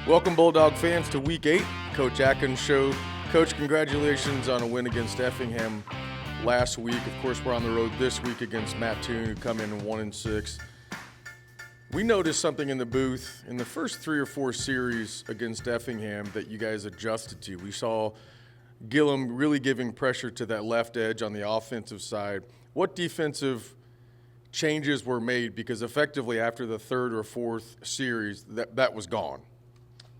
Welcome, Bulldog fans, to Week 8, Coach Adkins Show. Coach, congratulations on a win against Effingham last week. Of course, we're on the road this week against Mattoon, who come in 1-6. We noticed something in the booth in the first 3 or 4 series against Effingham that you guys adjusted to. We saw Gillum really giving pressure to that left edge on the offensive side. What defensive changes were made? Because effectively after the 3rd or 4th series, that was gone.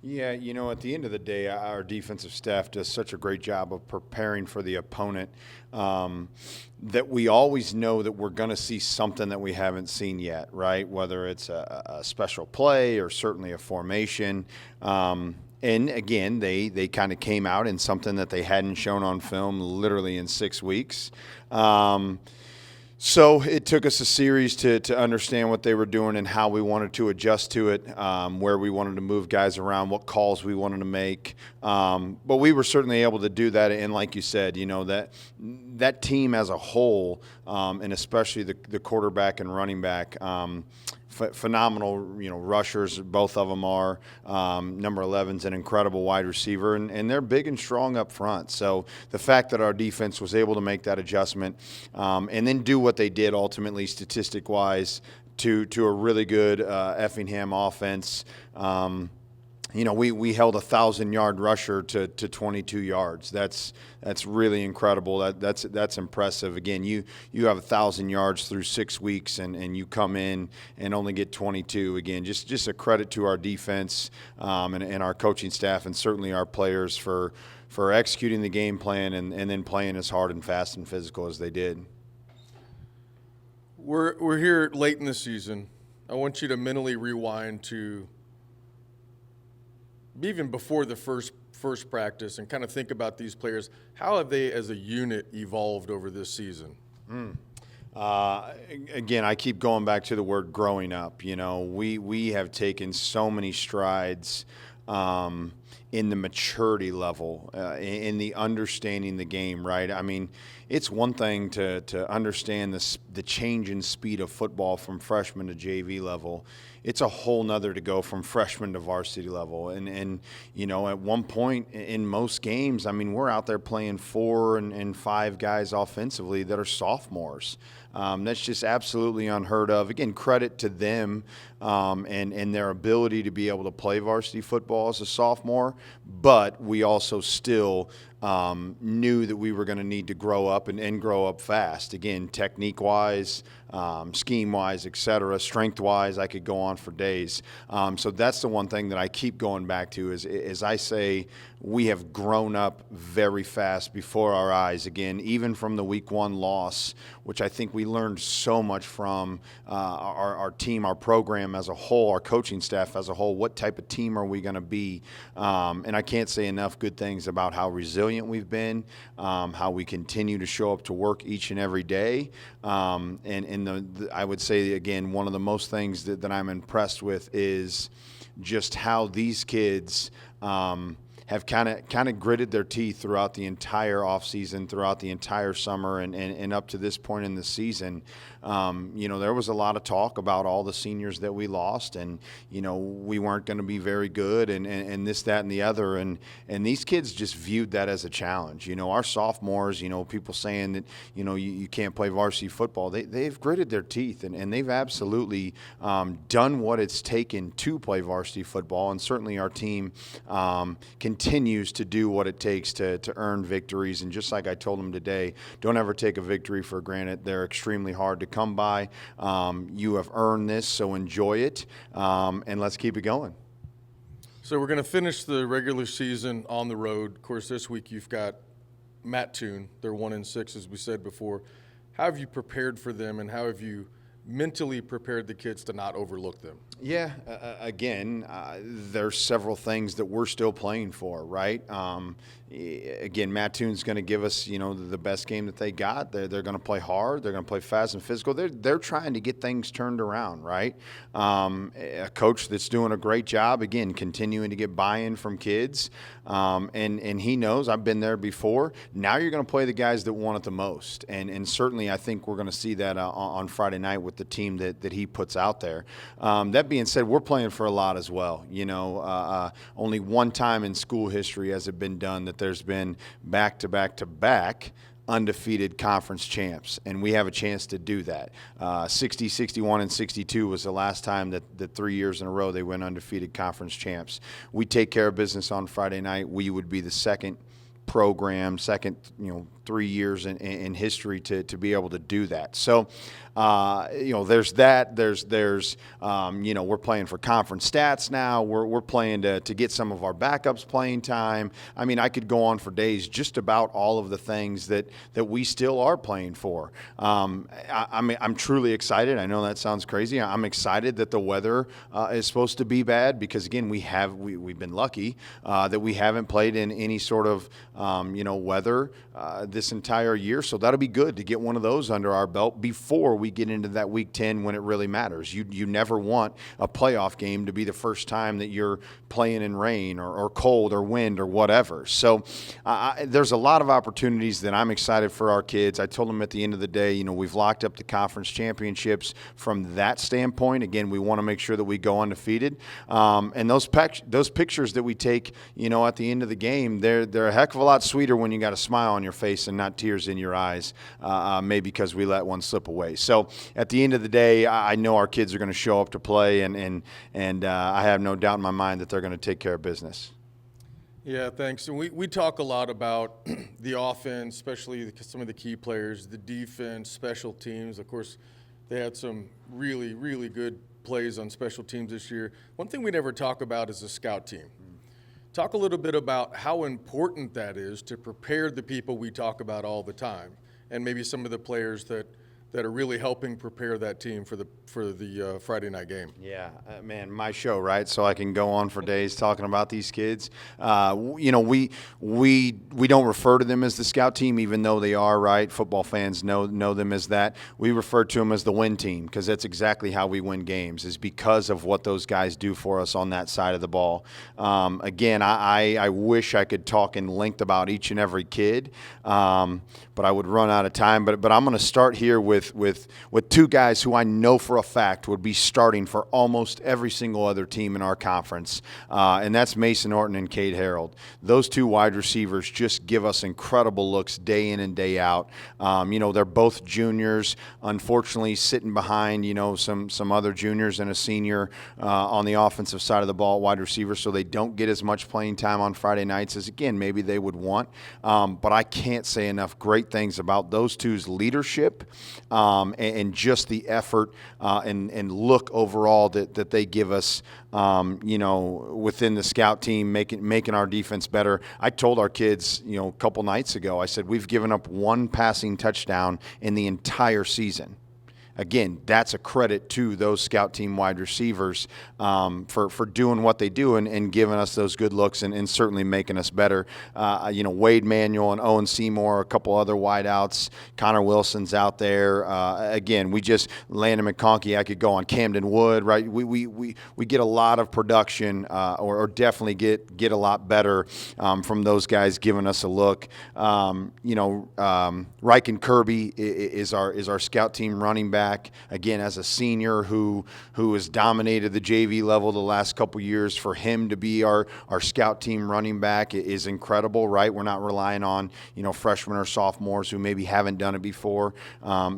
Yeah, at the end of the day, our defensive staff does such a great job of preparing for the opponent that we always know that we're going to see something that we haven't seen yet, right? Whether it's a special play or certainly a formation. And again, they kind of came out in something that they hadn't shown on film literally in 6 weeks. So it took us a series to understand what they were doing and how we wanted to adjust to it, where we wanted to move guys around, what calls we wanted to make. But we were certainly able to do that. And like you said, that team as a whole, and especially the quarterback and running back, phenomenal, rushers. Both of them are. Number 11's an incredible wide receiver, and they're big and strong up front. So the fact that our defense was able to make that adjustment and then do what they did ultimately statistic-wise to a really good Effingham offense. We held a 1,000-yard rusher to 22 yards. That's really incredible. That's impressive. Again, you have 1,000 yards through 6 weeks, and you come in and only get 22. Again, just a credit to our defense and our coaching staff, and certainly our players for executing the game plan and then playing as hard and fast and physical as they did. We're here late in the season. I want you to mentally rewind to even before the first practice and kind of think about these players. How have they as a unit evolved over this season? Again, I keep going back to the word growing up. We have taken so many strides in the maturity level, in the understanding the game, right? I mean, it's one thing to understand the change in speed of football from freshman to JV level. It's a whole nother to go from freshman to varsity level. And at one point in most games, I mean, we're out there playing 4 and 5 guys offensively that are sophomores. That's just absolutely unheard of. Again, credit to them and their ability to be able to play varsity football as a sophomore, but we also still knew that we were going to need to grow up and grow up fast. Again, technique-wise, scheme-wise, et cetera, strength-wise, I could go on for days. So that's the one thing that I keep going back to is I say we have grown up very fast before our eyes. Again, even from the Week 1 loss, which I think we learned so much from our team, our program as a whole, our coaching staff as a whole. What type of team are we going to be? And I can't say enough good things about how resilient we've been, how we continue to show up to work each and every day. And I would say, again, one of the most things that I'm impressed with is just how these kids have kind of gritted their teeth throughout the entire offseason, throughout the entire summer, and up to this point in the season. There was a lot of talk about all the seniors that we lost, and we weren't going to be very good, and this, that, and the other, and these kids just viewed that as a challenge. Our sophomores, people saying that you can't play varsity football, they've gritted their teeth, and they've absolutely done what it's taken to play varsity football, and certainly our team continues to do what it takes to earn victories. And just like I told them today, don't ever take a victory for granted. They're extremely hard to come by. You have earned this, so enjoy it, and let's keep it going. So we're going to finish the regular season on the road. Of course, this week you've got Mattoon. They're 1-6, as we said before. How have you prepared for them, and how have you mentally prepared the kids to not overlook them? Yeah, again, there's several things that we're still playing for, right? Again, Mattoon's going to give us, the best game that they got. They're going to play hard. They're going to play fast and physical. They're trying to get things turned around, right? A coach that's doing a great job, again, continuing to get buy-in from kids. And he knows, I've been there before. Now you're going to play the guys that want it the most. And certainly I think we're going to see that on Friday night with with the team that he puts out there. That being said, we're playing for a lot as well. Only one time in school history has it been done that there's been back-to-back-to-back undefeated conference champs, and we have a chance to do that. 60, 61, and 62 was the last time that 3 years in a row they went undefeated conference champs. We take care of business on Friday night. We would be the second program, 3 years in history to be able to do that. So, there's that. There's we're playing for conference stats now. We're playing to get some of our backups playing time. I mean, I could go on for days just about all of the things that we still are playing for. I'm truly excited. I know that sounds crazy. I'm excited that the weather is supposed to be bad because, again, we've been lucky that we haven't played in any sort of weather this entire year. So that'll be good to get one of those under our belt before we get into that week 10 when it really matters. You never want a playoff game to be the first time that you're playing in rain or cold or wind or whatever. So there's a lot of opportunities that I'm excited for our kids. I told them at the end of the day, we've locked up the conference championships from that standpoint. Again, we want to make sure that we go undefeated. And those pictures that we take, at the end of the game, they're a heck of a lot sweeter when you got a smile on your face and not tears in your eyes, maybe because we let one slip away. So at the end of the day, I know our kids are going to show up to play, and I have no doubt in my mind that they're going to take care of business. Yeah, thanks. And we talk a lot about the offense, especially some of the key players, the defense, special teams. Of course, they had some really, really good plays on special teams this year. One thing we never talk about is the scout team. Talk a little bit about how important that is to prepare the people we talk about all the time, and maybe some of the players that are really helping prepare that team for the Friday night game. Yeah, man, my show, right? So I can go on for days talking about these kids. We don't refer to them as the scout team, even though they are, right? Football fans know them as that. We refer to them as the win team because that's exactly how we win games, is because of what those guys do for us on that side of the ball. Again, I wish I could talk in length about each and every kid, but I would run out of time. But I'm going to start here with two guys who I know for a fact would be starting for almost every single other team in our conference, and that's Mason Orton and Cade Harold. Those two wide receivers just give us incredible looks day in and day out. They're both juniors, unfortunately sitting behind, some other juniors and a senior on the offensive side of the ball, wide receiver, so they don't get as much playing time on Friday nights as, again, maybe they would want. But I can't say enough great things about those two's leadership and just the effort and look overall that they give us, within the scout team, making our defense better. I told our kids, a couple nights ago, I said, we've given up one passing touchdown in the entire season. Again, that's a credit to those scout team wide receivers for doing what they do and giving us those good looks and certainly making us better. Wade Manuel and Owen Seymour, a couple other wideouts. Connor Wilson's out there. Again, we just Landon McConkey. I could go on Camden Wood. Right, we get a lot of production, or definitely get a lot better from those guys giving us a look. Ryken Kirby is our scout team running back. Again, as a senior who has dominated the JV level the last couple years, for him to be our scout team running back is incredible, right? We're not relying on, freshmen or sophomores who maybe haven't done it before.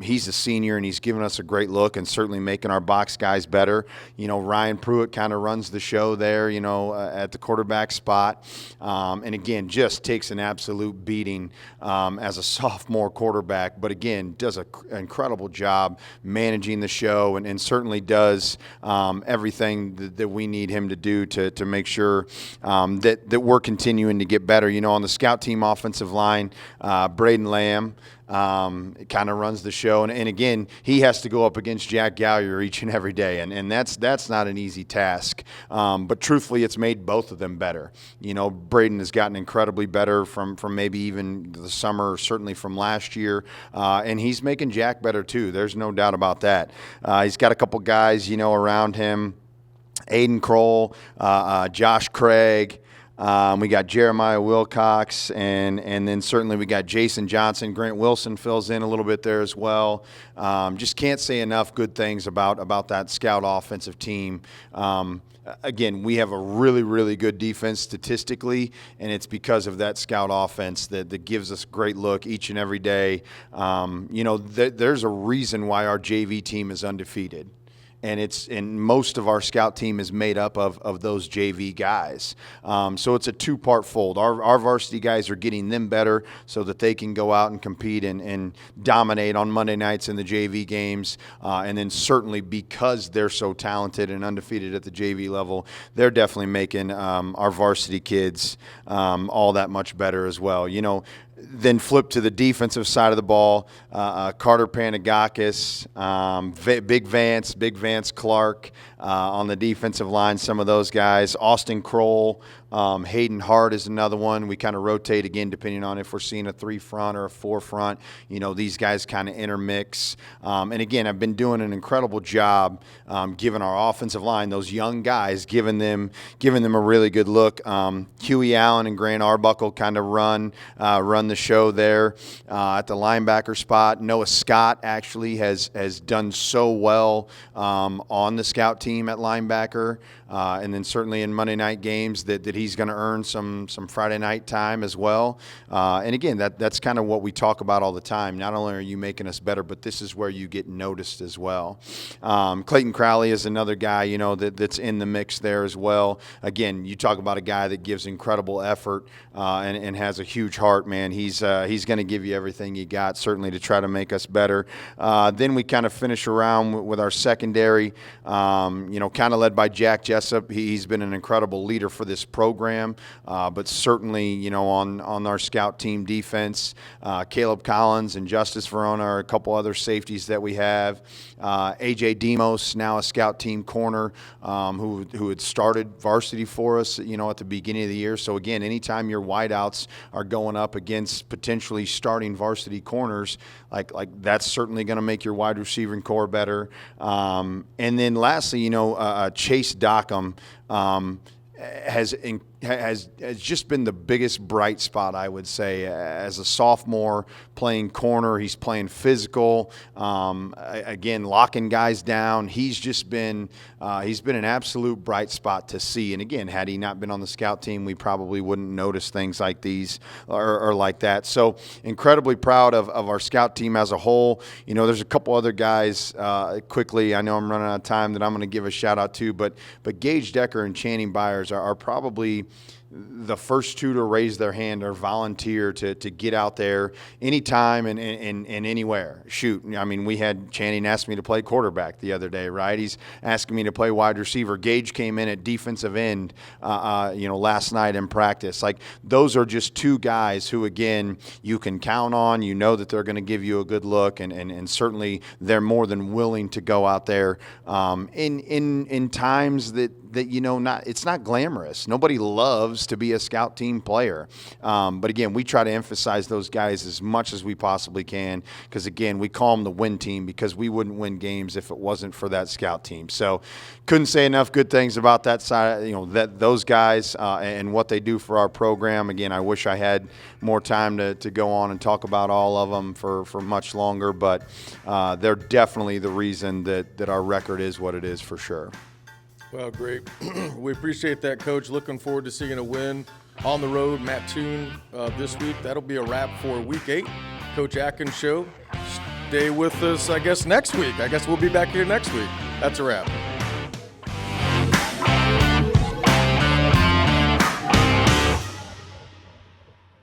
He's a senior, and he's given us a great look and certainly making our box guys better. Ryan Pruitt kind of runs the show there, at the quarterback spot. And again, just takes an absolute beating as a sophomore quarterback, but again, does an incredible job managing the show and certainly does everything that we need him to do to make sure that we're continuing to get better. On the scout team offensive line, Braden Lamb kind of runs the show. And again, he has to go up against Jack Gallagher each and every day. And that's not an easy task. But truthfully, it's made both of them better. Braden has gotten incredibly better from maybe even the summer, certainly from last year. And he's making Jack better too. There's no doubt about that. He's got a couple guys, around him. Aiden Kroll, Josh Craig. We got Jeremiah Wilcox, and then certainly we got Jason Johnson. Grant Wilson fills in a little bit there as well. Just can't say enough good things about that Scout offensive team. Again, we have a really, really good defense statistically, and it's because of that Scout offense that gives us a great look each and every day. There's a reason why our JV team is undefeated. And most of our scout team is made up of those JV guys. So it's a two-part fold. Our varsity guys are getting them better so that they can go out and compete and dominate on Monday nights in the JV games. And then certainly because they're so talented and undefeated at the JV level, they're definitely making our varsity kids all that much better as well. Then flip to the defensive side of the ball. Carter Panagakis, Big Vance Clark on the defensive line, some of those guys. Austin Kroll, Hayden Hart is another one. We kind of rotate again depending on if we're seeing a 3-front or a 4-front. These guys kind of intermix. And again, I've been doing an incredible job giving our offensive line, those young guys, giving them a really good look. Huey Allen and Grant Arbuckle kind of run the show there at the linebacker spot. Noah Scott actually has done so well on the scout team at linebacker, and then certainly in Monday night games that he's going to earn some Friday night time as well. And again, that's kind of what we talk about all the time. Not only are you making us better, but this is where you get noticed as well. Clayton Crowley is another guy, that's in the mix there as well. Again, you talk about a guy that gives incredible effort and has a huge heart, man. He's going to give you everything you got, certainly to try to make us better. Then we kind of finish around with our secondary, kind of led by Jack Jessup. He's been an incredible leader for this program, but certainly, on our scout team defense, Caleb Collins and Justice Verona are a couple other safeties that we have. AJ Demos, now a scout team corner, who had started varsity for us, at the beginning of the year. So again, anytime your wideouts are going up against potentially starting varsity corners, like that's certainly going to make your wide receiving core better. And then lastly, Chase Dockham has just been the biggest bright spot, I would say. As a sophomore playing corner, he's playing physical, again, locking guys down. He's been an absolute bright spot to see. And again, had he not been on the scout team, we probably wouldn't notice things like these or like that. So incredibly proud of our scout team as a whole. There's a couple other guys quickly. I know I'm running out of time that I'm going to give a shout out to, but Gage Decker and Channing Byers are probably the first two to raise their hand or volunteer to get out there anytime and anywhere. Shoot, I mean, we had Channing ask me to play quarterback the other day, right? He's asking me to play wide receiver. Gage came in at defensive end, last night in practice. Like, those are just two guys who, again, you can count on. You know that they're going to give you a good look, and certainly they're more than willing to go out there in times that it's not glamorous. Nobody loves to be a scout team player. But again, we try to emphasize those guys as much as we possibly can because, again, we call them the win team because we wouldn't win games if it wasn't for that scout team. So couldn't say enough good things about that side, those guys and what they do for our program. Again, I wish I had more time to go on and talk about all of them for much longer, but they're definitely the reason that our record is what it is for sure. Well, great. We appreciate that, Coach. Looking forward to seeing a win on the road, Mattoon, this week. That'll be a wrap for Week 8. Coach Adkins Show. Stay with us, I guess, next week. I guess we'll be back here next week. That's a wrap.